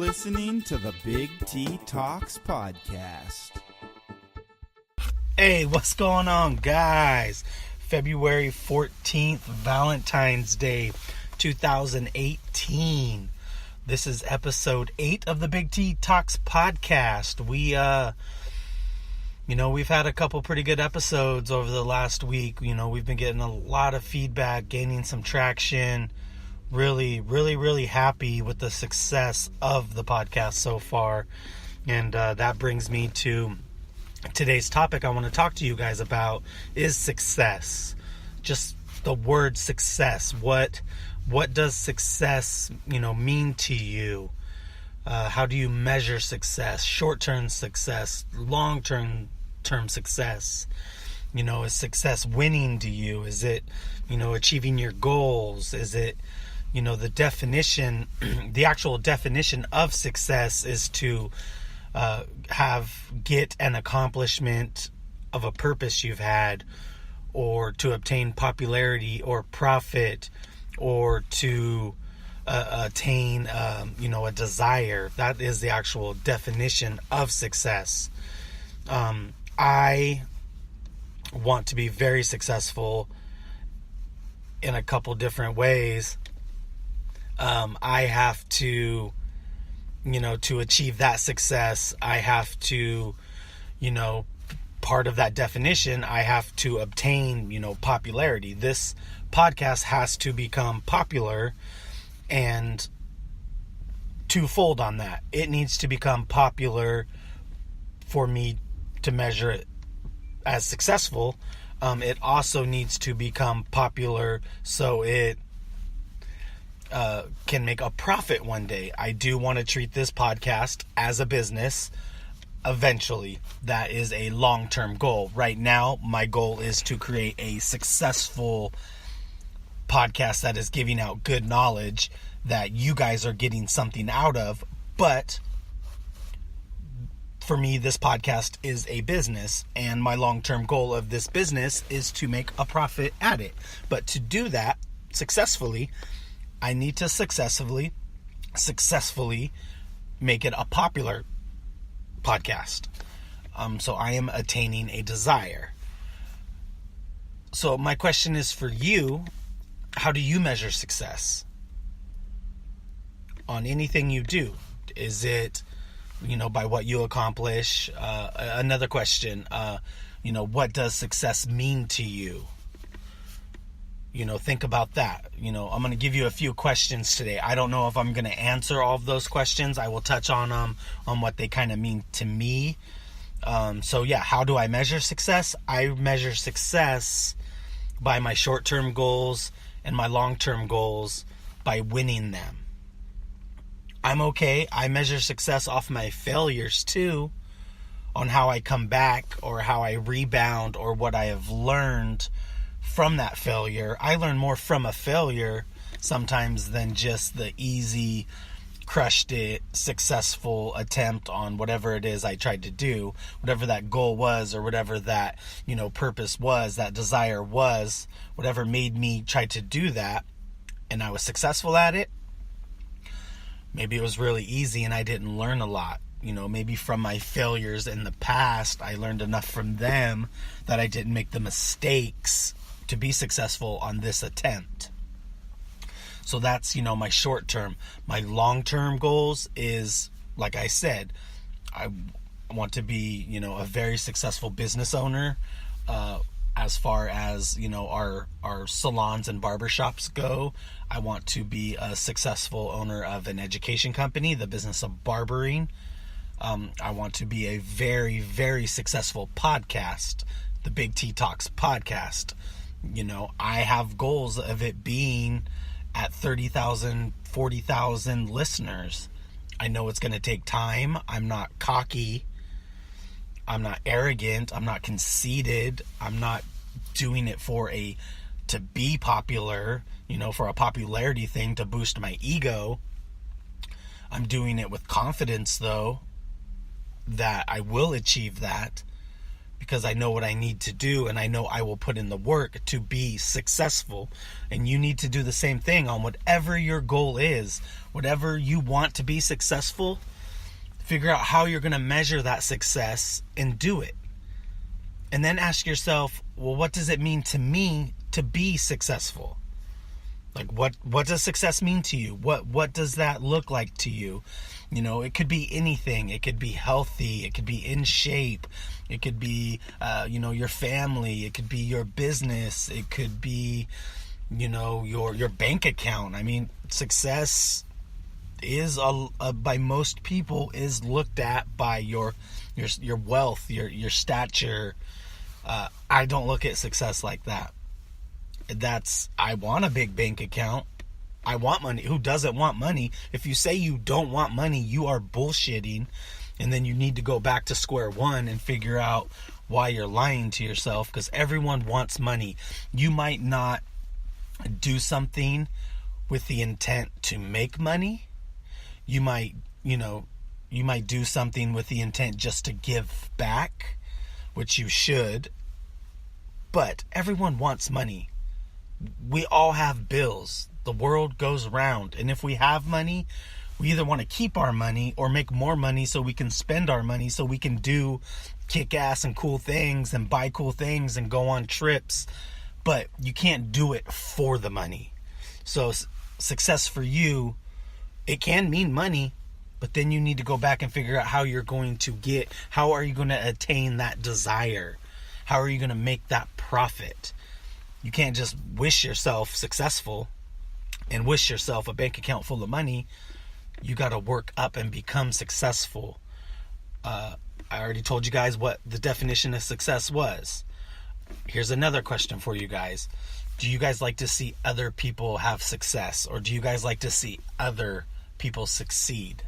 listening to the Big T Talks podcast. Hey, what's going on, guys? February 14th, Valentine's Day, 2018. This is episode 8 of the Big T Talks podcast. We've had a couple pretty good episodes over the last week. We've been getting a lot of feedback, gaining some traction. Really happy with the success of the podcast so far. And that brings me to today's topic I want to talk to you guys about is success. Just the word success. What does success, mean to you? How do you measure success? Short-term success, long-term success. Is success winning to you? Is it, achieving your goals? Is it, the definition, the actual definition of success is to get an accomplishment of a purpose you've had, or to obtain popularity or profit, or to attain, a desire. That is the actual definition of success. I want to be very successful in a couple different ways. I have to, to achieve that success, I have to, part of that definition, I have to obtain, popularity. This podcast has to become popular, and twofold on that. It needs to become popular for me to measure it as successful. It also needs to become popular so it can make a profit one day. I do want to treat this podcast as a business eventually. That is a long-term goal. Right now, my goal is to create a successful podcast that is giving out good knowledge that you guys are getting something out of. But for me, this podcast is a business, and my long-term goal of this business is to make a profit at it. But to do that successfully, I need to successfully make it a popular podcast. So I am attaining a desire. So my question is for you: how do you measure success on anything you do? Is it, by what you accomplish? Another question, what does success mean to you? Think about that. I'm going to give you a few questions today. I don't know if I'm going to answer all of those questions. I will touch on them, on what they kind of mean to me. How do I measure success? I measure success by my short-term goals and my long-term goals, by winning them. I'm okay. I measure success off my failures too, on how I come back or how I rebound or what I have learned from that failure. I learn more from a failure sometimes than just the easy, crushed it, successful attempt on whatever it is I tried to do, whatever that goal was, or whatever that, purpose was, that desire was, whatever made me try to do that, and I was successful at it. Maybe it was really easy and I didn't learn a lot. Maybe from my failures in the past, I learned enough from them that I didn't make the mistakes to be successful on this attempt. So that's, my short term. My long-term goals is, like I said, I want to be, a very successful business owner, as far as, our salons and barbershops go. I want to be a successful owner of an education company, the business of barbering. I want to be a very, very successful podcast, the Big T Talks podcast. I have goals of it being at 30,000, 40,000 listeners. I know it's going to take time. I'm not cocky. I'm not arrogant. I'm not conceited. I'm not doing it to be popular, for a popularity thing to boost my ego. I'm doing it with confidence, though, that I will achieve that. because I know what I need to do, and I know I will put in the work to be successful. And you need to do the same thing on whatever your goal is, whatever you want to be successful. Figure out how you're going to measure that success and do it. And then ask yourself, well, what does it mean to me to be successful? Like, what does success mean to you? What does that look like to you? You know, it could be anything. It could be healthy. It could be in shape. It could be, your family. It could be your business. It could be, your bank account. I mean, success is by most people is looked at by your wealth, your stature. I don't look at success like that. I want a big bank account. I want money. Who doesn't want money? If you say you don't want money, you are bullshitting. And then you need to go back to square one and figure out why you're lying to yourself, because everyone wants money. You might not do something with the intent to make money. You might do something with the intent just to give back, which you should. But everyone wants money. We all have bills. The world goes round. And if we have money, we either want to keep our money or make more money so we can spend our money, so we can do kick-ass and cool things and buy cool things and go on trips. But you can't do it for the money. So success for you, it can mean money, but then you need to go back and figure out how are you going to attain that desire? How are you going to make that profit? You can't just wish yourself successful and wish yourself a bank account full of money. You got to work up and become successful. I already told you guys what the definition of success was. Here's another question for you guys. Do you guys like to see other people have success, or do you guys like to see other people succeed?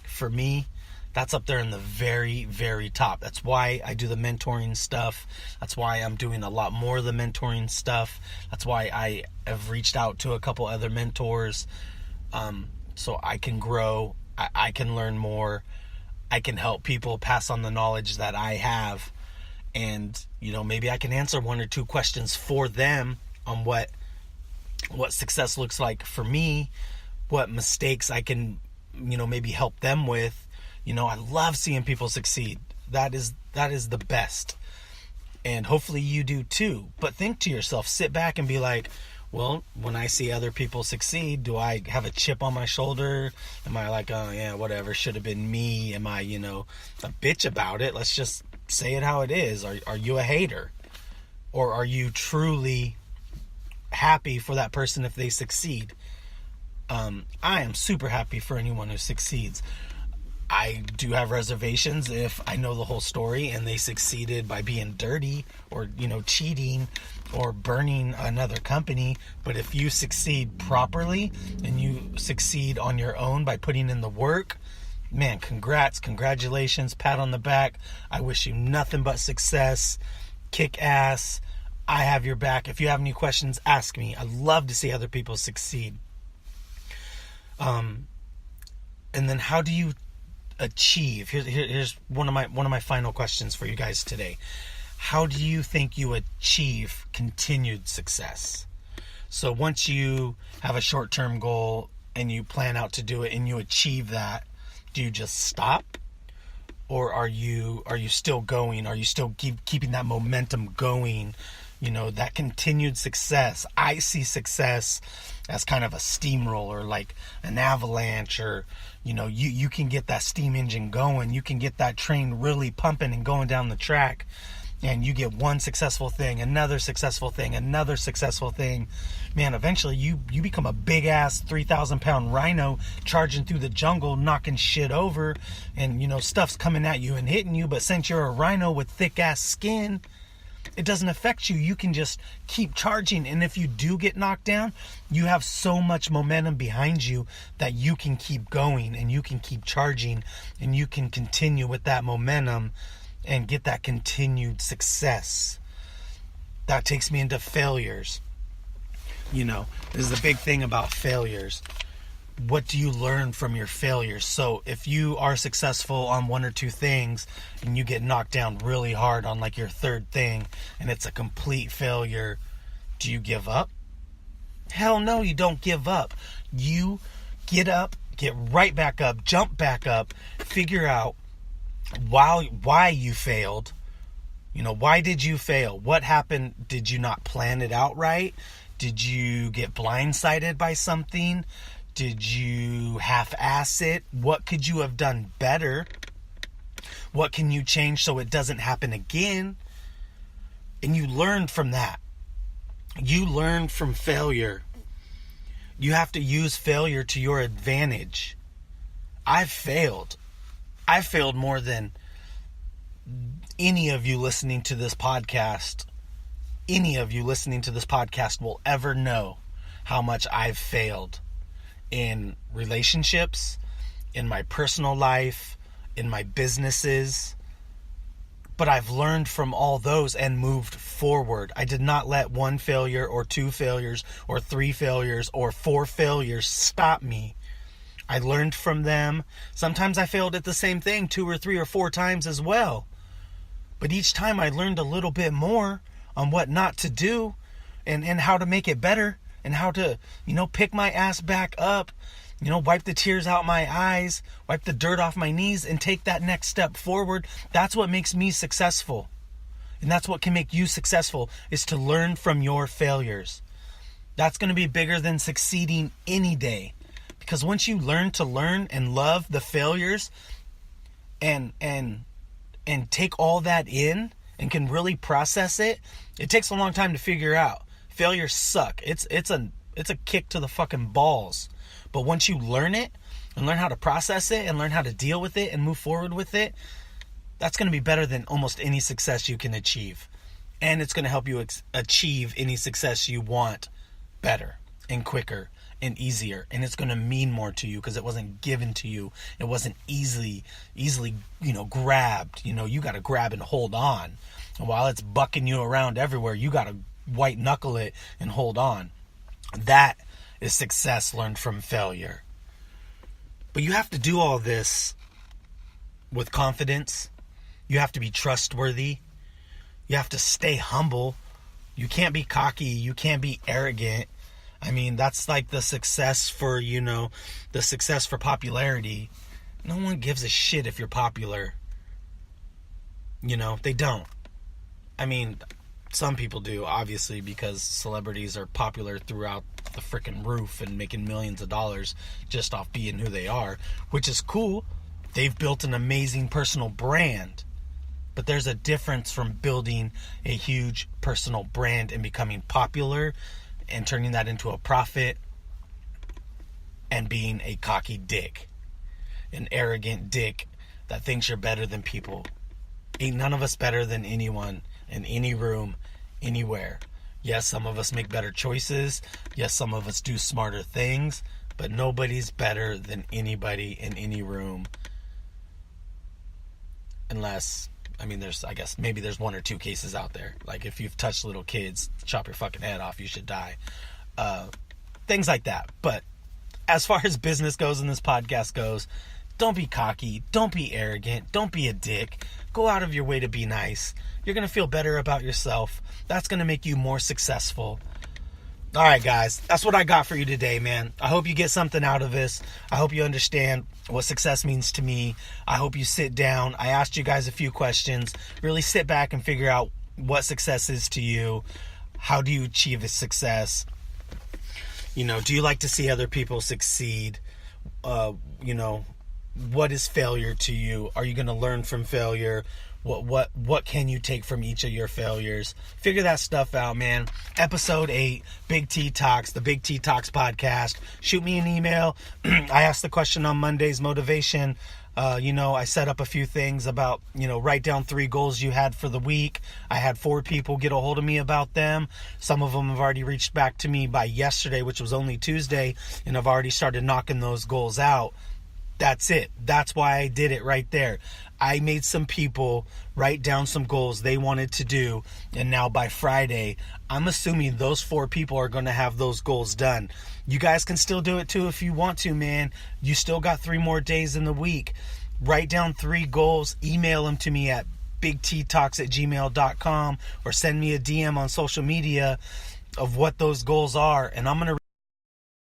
For me, that's up there in the very, very top. That's why I do the mentoring stuff. That's why I'm doing a lot more of the mentoring stuff. That's why I have reached out to a couple other mentors, so I can grow. I can learn more. I can help people pass on the knowledge that I have. And, maybe I can answer one or two questions for them on what success looks like for me, what mistakes I can, maybe help them with. I love seeing people succeed. That is the best. And hopefully you do too. But think to yourself, sit back and be like, well, when I see other people succeed, do I have a chip on my shoulder? Am I like, oh yeah, whatever, should have been me? Am I, a bitch about it? Let's just say it how it is. Are you a hater? Or are you truly happy for that person if they succeed? I am super happy for anyone who succeeds. I do have reservations if I know the whole story and they succeeded by being dirty or, cheating or burning another company. But if you succeed properly and you succeed on your own by putting in the work, man, congratulations, pat on the back. I wish you nothing but success, kick ass. I have your back. If you have any questions, ask me. I love to see other people succeed. And then how do you achieve? Here's one of my final questions for you guys today. How do you think you achieve continued success? So once you have a short-term goal and you plan out to do it and you achieve that, do you just stop? Or are you still going? Are you still keeping that momentum going? That continued success. I see success as kind of a steamroller, like an avalanche, or you can get that steam engine going. You can get that train really pumping and going down the track, and you get one successful thing, another successful thing, another successful thing. Man, eventually you become a big ass 3,000 pound rhino charging through the jungle, knocking shit over, and stuff's coming at you and hitting you. But since you're a rhino with thick ass skin, it doesn't affect you. You can just keep charging. And if you do get knocked down, you have so much momentum behind you that you can keep going and you can keep charging and you can continue with that momentum and get that continued success. That takes me into failures. This is the big thing about failures. what do you learn from your failures? So if you are successful on one or two things and you get knocked down really hard on like your third thing and it's a complete failure, do you give up? Hell no, you don't give up. You get up, get right back up, jump back up, figure out why you failed. Why did you fail? What happened? Did you not plan it out right? Did you get blindsided by something? Did you half-ass it? What could you have done better? What can you change so it doesn't happen again? And you learn from that. You learn from failure. You have to use failure to your advantage. I've failed. I've failed more than any of you listening to this podcast. Any of you listening to this podcast will ever know how much I've failed in relationships, in my personal life, in my businesses. But I've learned from all those and moved forward. I did not let one failure or two failures or three failures or four failures stop me. I learned from them. Sometimes I failed at the same thing 2 or 3 or 4 times as well. But each time I learned a little bit more on what not to do and how to make it better and how to, pick my ass back up, wipe the tears out my eyes, wipe the dirt off my knees and take that next step forward. That's what makes me successful. And that's what can make you successful, is to learn from your failures. That's going to be bigger than succeeding any day. Because once you learn to learn and love the failures and take all that in and can really process it, it takes a long time to figure out. Failures suck. It's a kick to the fucking balls. But once you learn it and learn how to process it and learn how to deal with it and move forward with it, that's going to be better than almost any success you can achieve. And it's going to help you achieve any success you want better and quicker and easier. And it's going to mean more to you because it wasn't given to you. It wasn't easily, grabbed. You got to grab and hold on. And while it's bucking you around everywhere, you got to white knuckle it and hold on. That is success learned from failure. But you have to do all this with confidence. You have to be trustworthy. You have to stay humble. You can't be cocky. You can't be arrogant. I mean, that's like the success for, the success for popularity. No one gives a shit if you're popular. They don't. I mean, some people do, obviously, because celebrities are popular throughout the freaking roof and making millions of dollars just off being who they are, which is cool. They've built an amazing personal brand. But there's a difference from building a huge personal brand and becoming popular and turning that into a profit and being a cocky dick, an arrogant dick that thinks you're better than people. Ain't none of us better than anyone in any room, anywhere. Yes, some of us make better choices. Yes, some of us do smarter things, but nobody's better than anybody in any room. Unless, maybe there's 1 or 2 cases out there. Like if you've touched little kids, chop your fucking head off, you should die. Things like that. But as far as business goes and this podcast goes, don't be cocky. Don't be arrogant. Don't be a dick. Go out of your way to be nice. You're going to feel better about yourself. That's going to make you more successful. All right, guys. That's what I got for you today, man. I hope you get something out of this. I hope you understand what success means to me. I hope you sit down. I asked you guys a few questions. Really sit back and figure out what success is to you. How do you achieve a success? Do you like to see other people succeed? What is failure to you? Are you going to learn from failure? What can you take from each of your failures? Figure that stuff out, man. Episode 8, Big T Talks, the Big T Talks podcast. Shoot me an email. I asked the question on Monday's motivation. I set up a few things about, write down 3 goals you had for the week. I had 4 people get a hold of me about them. Some of them have already reached back to me by yesterday, which was only Tuesday, and I've already started knocking those goals out. That's it. That's why I did it right there. I made some people write down some goals they wanted to do, and now by Friday, I'm assuming those 4 people are going to have those goals done. You guys can still do it too if you want to, man. You still got 3 more days in the week. Write down 3 goals, email them to me at bigttalks@gmail.com, or send me a DM on social media of what those goals are, and I'm going to